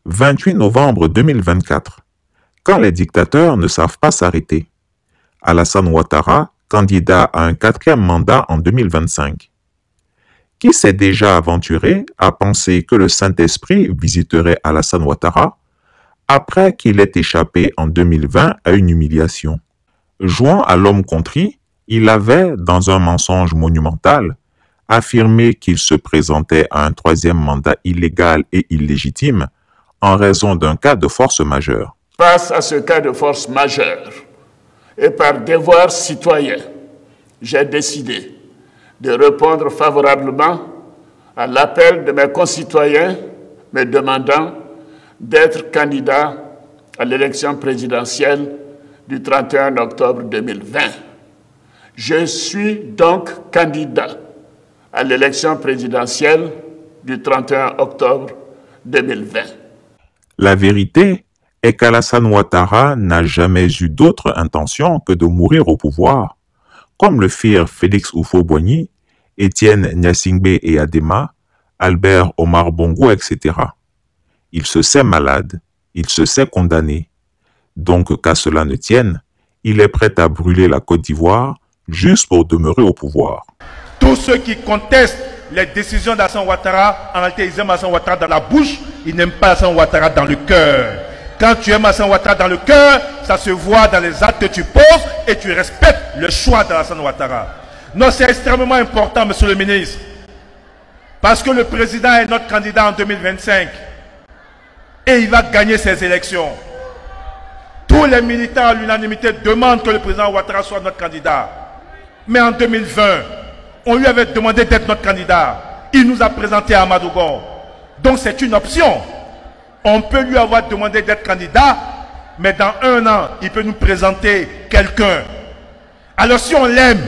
28 novembre 2024. Quand les dictateurs ne savent pas s'arrêter. Alassane Ouattara, candidat à un 4e mandat en 2025. Qui s'est déjà aventuré à penser que le Saint-Esprit visiterait Alassane Ouattara après qu'il ait échappé en 2020 à une humiliation? Jouant à l'homme contrit, il avait, dans un mensonge monumental, affirmé qu'il se présentait à un 3e mandat illégal et illégitime en raison d'un cas de force majeure. Face à ce cas de force majeure, et par devoir citoyen, j'ai décidé de répondre favorablement à l'appel de mes concitoyens me demandant d'être candidat à l'élection présidentielle du 31 octobre 2020. Je suis donc candidat à l'élection présidentielle du 31 octobre 2020. La vérité est qu'Alassane Ouattara n'a jamais eu d'autre intention que de mourir au pouvoir, comme le firent Félix Houphouët-Boigny, Étienne Gnassingbé et Adema, Albert Omar Bongo, etc. Il se sait malade, il se sait condamné. Donc qu'à cela ne tienne, il est prêt à brûler la Côte d'Ivoire juste pour demeurer au pouvoir. Tous ceux qui contestent les décisions d'Alassane Ouattara, en réalité ils aiment Alassane Ouattara dans la bouche, ils n'aiment pas Alassane Ouattara dans le cœur. Quand tu aimes Alassane Ouattara dans le cœur, ça se voit dans les actes que tu poses et tu respectes le choix d'Alassane Ouattara. Non, c'est extrêmement important, monsieur le ministre, parce que le président est notre candidat en 2025 et il va gagner ces élections. Tous les militants à l'unanimité demandent que le président Ouattara soit notre candidat. Mais en 2020, on lui avait demandé d'être notre candidat. Il nous a présenté Amadougon. Donc c'est une option. On peut lui avoir demandé d'être candidat, mais dans 1 an, il peut nous présenter quelqu'un. Alors si on l'aime,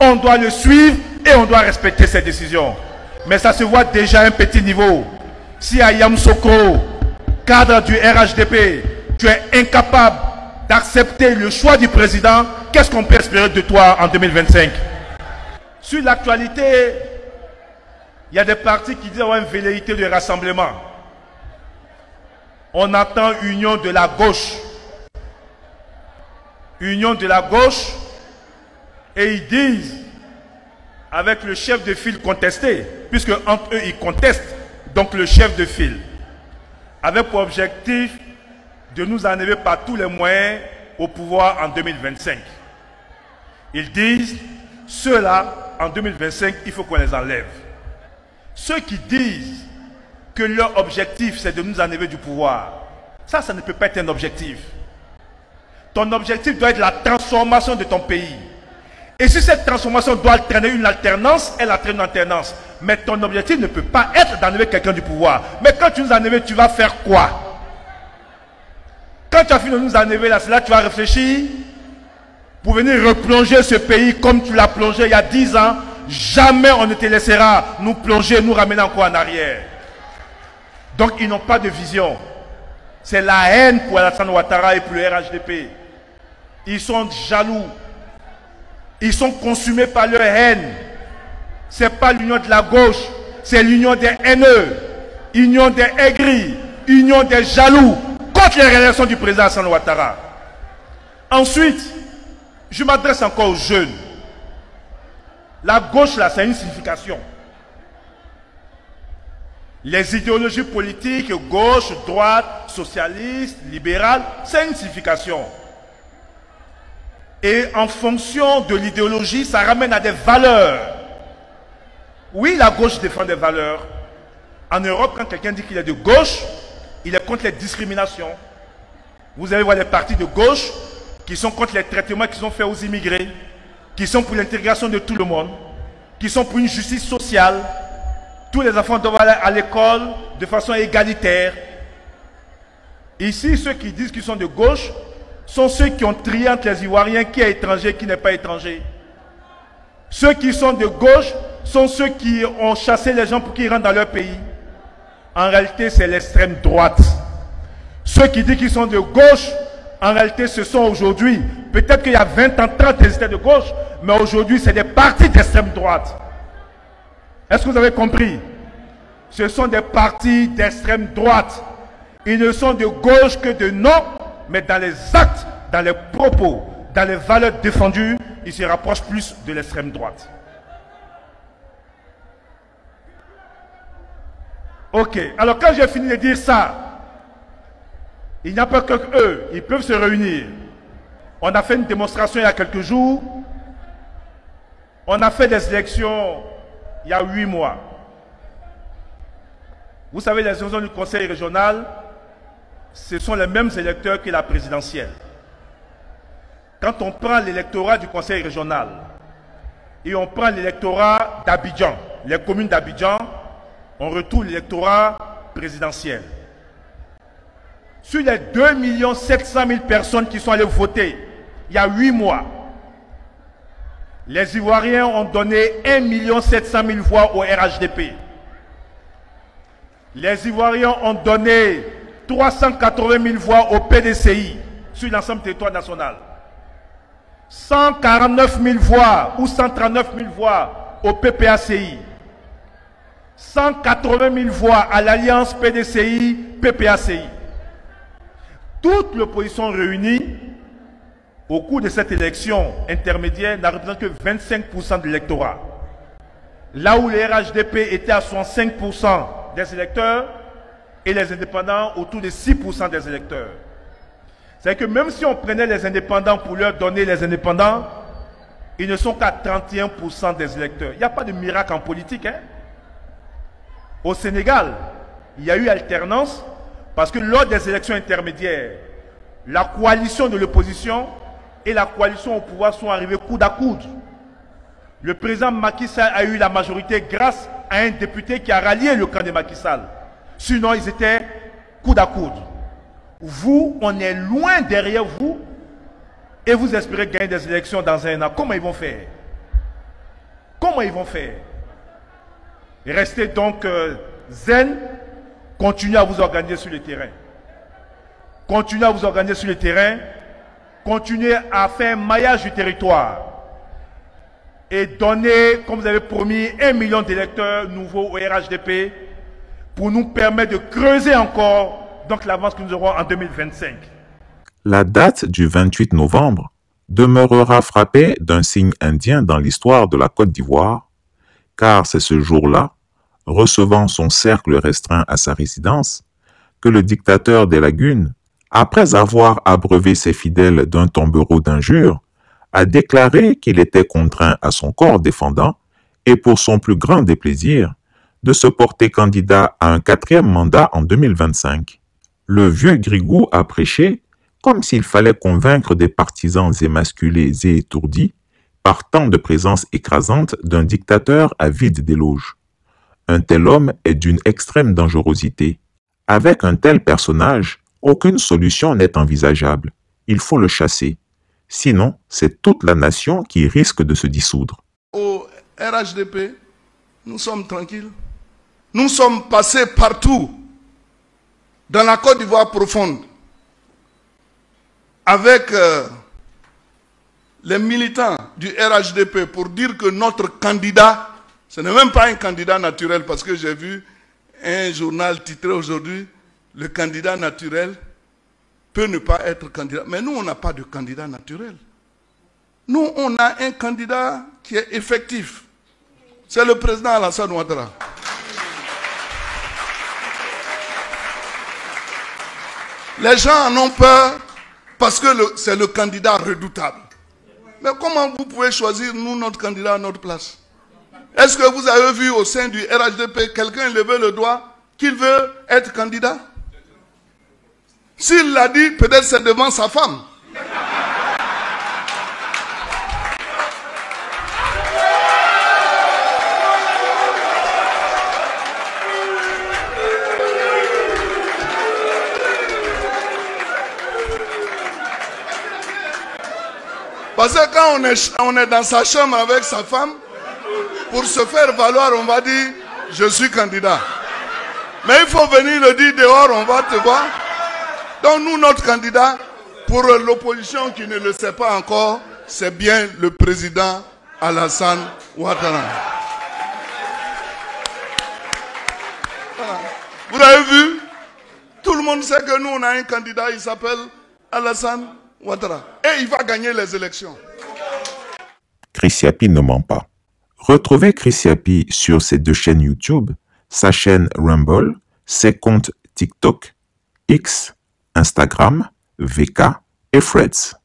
on doit le suivre et on doit respecter ses décisions. Mais ça se voit déjà à un petit niveau. Si à Yamoussoukro, cadre du RHDP, tu es incapable d'accepter le choix du président, qu'est-ce qu'on peut espérer de toi en 2025? Sur l'actualité, il y a des partis qui disent avoir une velléité de rassemblement. On entend union de la gauche. Union de la gauche, et ils disent, avec le chef de file contesté, puisque entre eux ils contestent, donc le chef de file, avec pour objectif de nous enlever par tous les moyens au pouvoir en 2025. Ils disent, ceux-là, en 2025, il faut qu'on les enlève. Ceux qui disent que leur objectif, c'est de nous enlever du pouvoir, ça ne peut pas être un objectif. Ton objectif doit être la transformation de ton pays. Et si cette transformation doit entraîner une alternance, elle entraîne une alternance. Mais ton objectif ne peut pas être d'enlever quelqu'un du pouvoir. Mais quand tu nous enlèves, tu vas faire quoi? Quand tu as fini de nous enlever là, c'est là que tu vas réfléchir pour venir replonger ce pays comme tu l'as plongé il y a 10 ans. Jamais on ne te laissera nous plonger, nous ramener encore en arrière. Donc ils n'ont pas de vision. C'est la haine pour Alassane Ouattara et pour le RHDP. Ils sont jaloux. Ils sont consumés par leur haine. Ce n'est pas l'union de la gauche, c'est l'union des haineux, union des aigris, union des jaloux contre les réélections du président Alassane Ouattara. Ensuite, je m'adresse encore aux jeunes. La gauche, là, c'est une signification. Les idéologies politiques, gauche, droite, socialiste, libérale, c'est une signification. Et en fonction de l'idéologie, ça ramène à des valeurs. Oui, la gauche défend des valeurs. En Europe, quand quelqu'un dit qu'il est de gauche, il est contre les discriminations. Vous allez voir les partis de gauche qui sont contre les traitements qui sont faits aux immigrés, qui sont pour l'intégration de tout le monde, qui sont pour une justice sociale. Tous les enfants doivent aller à l'école de façon égalitaire. Ici, ceux qui disent qu'ils sont de gauche sont ceux qui ont trié entre les Ivoiriens, qui est étranger, qui n'est pas étranger. Ceux qui sont de gauche sont ceux qui ont chassé les gens pour qu'ils rentrent dans leur pays. En réalité, c'est l'extrême droite. Ceux qui disent qu'ils sont de gauche, en réalité, ce sont aujourd'hui, peut-être qu'il y a 20 ans, 30, ils étaient de gauche, mais aujourd'hui, c'est des partis d'extrême droite. Est-ce que vous avez compris? Ce sont des partis d'extrême droite. Ils ne sont de gauche que de nom, mais dans les actes, dans les propos, dans les valeurs défendues, ils se rapprochent plus de l'extrême droite. Ok, alors quand j'ai fini de dire ça, il n'y a pas que eux, ils peuvent se réunir. On a fait une démonstration il y a quelques jours. On a fait des élections il y a 8 mois. Vous savez, les élections du conseil régional, ce sont les mêmes électeurs que la présidentielle. Quand on prend l'électorat du conseil régional et on prend l'électorat d'Abidjan, les communes d'Abidjan, on retrouve l'électorat présidentiel. Sur les 2 700 000 personnes qui sont allées voter il y a 8 mois, les Ivoiriens ont donné 1 700 000 voix au RHDP. Les Ivoiriens ont donné 380 000 voix au PDCI sur l'ensemble du territoire national. 149 000 voix ou 139 000 voix au PPACI. 180 000 voix à l'Alliance PDCI-PPACI. Toute l'opposition réunie au cours de cette élection intermédiaire n'a représenté que 25% de l'électorat. Là où le RHDP était à 65% des électeurs et les indépendants autour de 6% des électeurs. C'est-à-dire que même si on prenait les indépendants pour leur donner les indépendants, ils ne sont qu'à 31% des électeurs. Il n'y a pas de miracle en politique. Au Sénégal, il y a eu alternance parce que lors des élections intermédiaires, la coalition de l'opposition et la coalition au pouvoir sont arrivés coude à coude. Le président Macky Sall a eu la majorité grâce à un député qui a rallié le camp de Macky Sall. Sinon, ils étaient coude à coude. Vous, on est loin derrière vous et vous espérez gagner des élections dans un an. Comment ils vont faire? Comment ils vont faire? Restez donc zen, continuez à vous organiser sur le terrain. Continuez à vous organiser sur le terrain, continuez à faire un maillage du territoire et donnez, comme vous avez promis, 1 million d'électeurs nouveaux au RHDP pour nous permettre de creuser encore donc l'avance que nous aurons en 2025. La date du 28 novembre demeurera frappée d'un signe indien dans l'histoire de la Côte d'Ivoire, car c'est ce jour-là, recevant son cercle restreint à sa résidence, que le dictateur des lagunes, après avoir abreuvé ses fidèles d'un tombereau d'injures, a déclaré qu'il était contraint à son corps défendant et pour son plus grand déplaisir, de se porter candidat à un 4e mandat en 2025. Le vieux Grigou a prêché comme s'il fallait convaincre des partisans émasculés et étourdis par tant de présence écrasante d'un dictateur avide d'éloges. Un tel homme est d'une extrême dangerosité. Avec un tel personnage, aucune solution n'est envisageable. Il faut le chasser. Sinon, c'est toute la nation qui risque de se dissoudre. Au RHDP, nous sommes tranquilles. Nous sommes passés partout dans la Côte d'Ivoire profonde avec les militants du RHDP pour dire que notre candidat, ce n'est même pas un candidat naturel, parce que j'ai vu un journal titré aujourd'hui, le candidat naturel peut ne pas être candidat. Mais nous, on n'a pas de candidat naturel. Nous, on a un candidat qui est effectif. C'est le président Alassane Ouattara. Les gens en ont peur parce que c'est le candidat redoutable. Mais comment vous pouvez choisir, nous, notre candidat à notre place? Est-ce que vous avez vu au sein du RHDP quelqu'un lever le doigt qu'il veut être candidat? S'il l'a dit, peut-être c'est devant sa femme. Parce que quand on est dans sa chambre avec sa femme, pour se faire valoir, on va dire, je suis candidat. Mais il faut venir le dire dehors, on va te voir. Donc nous, notre candidat, pour l'opposition qui ne le sait pas encore, c'est bien le président Alassane Ouattara. Voilà. Vous avez vu, tout le monde sait que nous, on a un candidat, il s'appelle Alassane Ouattara. Et il va gagner les élections. Chris Yapi ne ment pas. Retrouvez Chris Yapi sur ses 2 chaînes YouTube, sa chaîne Rumble, ses comptes TikTok, X, Instagram, VK et Threads.